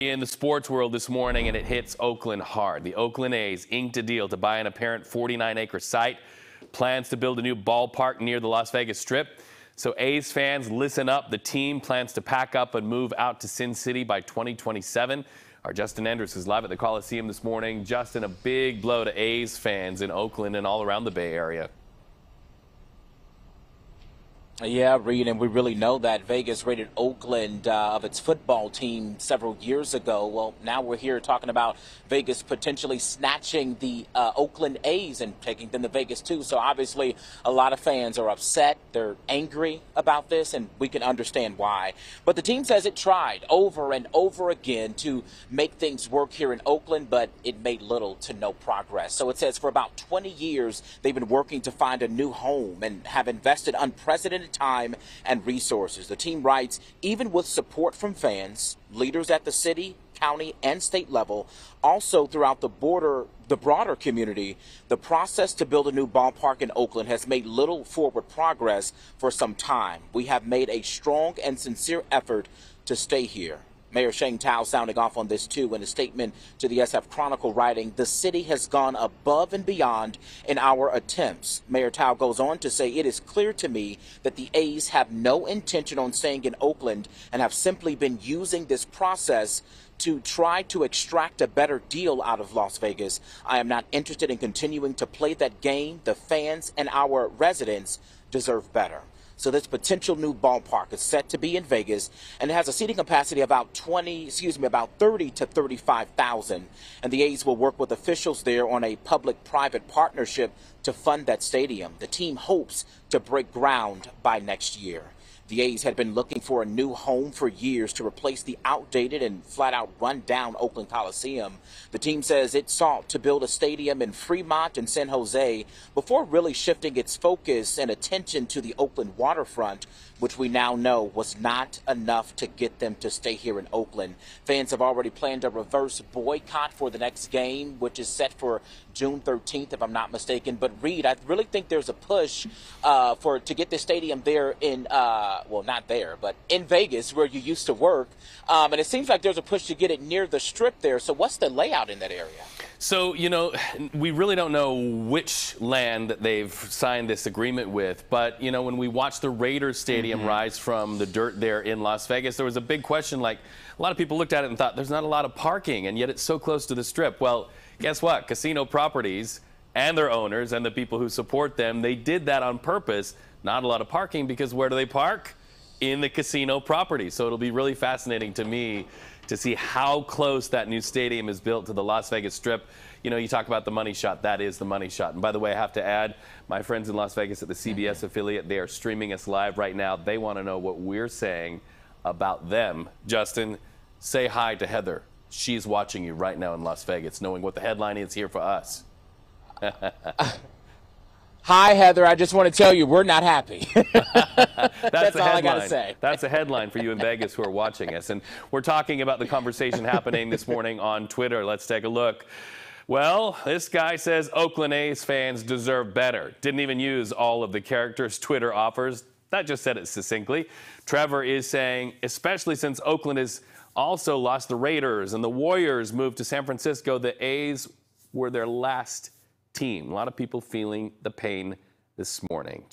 In the sports world this morning, and it hits Oakland hard. The Oakland A's inked a deal to buy an apparent 49-acre site. Plans to build a new ballpark near the Las Vegas Strip. So A's fans, listen up. The team plans to pack up and move out to Sin City by 2027. Our Justin Enders is live at the Coliseum this morning. Justin, a big blow to A's fans in Oakland and all around the Bay Area. Yeah, Reed, and we really know that Vegas rated Oakland of its football team several years ago. Well, now we're here talking about Vegas potentially snatching the Oakland A's and taking them to Vegas too. So obviously a lot of fans are upset. They're angry about this, and we can understand why. But the team says it tried over and over again to make things work here in Oakland, but it made little to no progress. So it says for about 20 years they've been working to find a new home and have invested unprecedented time and resources. The team writes, even with support from fans, leaders at the city, county, and state level, also throughout the broader community, the process to build a new ballpark in Oakland has made little forward progress for some time. We have made a strong and sincere effort to stay here. Mayor Shane Tao sounding off on this too in a statement to the SF Chronicle, writing, the city has gone above and beyond in our attempts. Mayor Tao goes on to say, it is clear to me that the A's have no intention on staying in Oakland and have simply been using this process to try to extract a better deal out of Las Vegas. I am not interested in continuing to play that game. The fans and our residents deserve better. So this potential new ballpark is set to be in Vegas, and it has a seating capacity of about 30 to 35,000. And the A's will work with officials there on a public-private partnership to fund that stadium. The team hopes to break ground by next year. The A's had been looking for a new home for years to replace the outdated and flat-out run-down Oakland Coliseum. The team says it sought to build a stadium in Fremont and San Jose before really shifting its focus and attention to the Oakland waterfront, which we now know was not enough to get them to stay here in Oakland. Fans have already planned a reverse boycott for the next game, which is set for June 13th, if I'm not mistaken. But Reed, I really think there's a push to get the stadium there in well, not there, but in Vegas, where you used to work. And it seems like there's a push to get it near the Strip there. So what's the layout in that area? So, you know, we really don't know which land that they've signed this agreement with. But, you know, when we watched the Raiders Stadium rise from the dirt there in Las Vegas, there was a big question. Like, a lot of people looked at it and thought there's not a lot of parking, and yet it's so close to the Strip. Well, guess what? Casino properties and their owners and the people who support them, they did that on purpose. Not a lot of parking, because where do they park? In the casino property. So it'll be really fascinating to me to see how close that new stadium is built to the Las Vegas Strip. You know, you talk about the money shot. That is the money shot. And by the way, I have to add, my friends in Las Vegas at the CBS affiliate, they are streaming us live right now. They want to know what we're saying about them. Justin, say hi to Heather. She's watching you right now in Las Vegas, knowing what the headline is here for us. Hi, Heather. I just want to tell you, we're not happy. That's all I got to say. That's a headline for you in Vegas who are watching us. And we're talking about the conversation happening this morning on Twitter. Let's take a look. Well, this guy says Oakland A's fans deserve better. Didn't even use all of the characters Twitter offers. That just said it succinctly. Trevor is saying, especially since Oakland has also lost the Raiders and the Warriors moved to San Francisco, the A's were their last team. A lot of people feeling the pain this morning.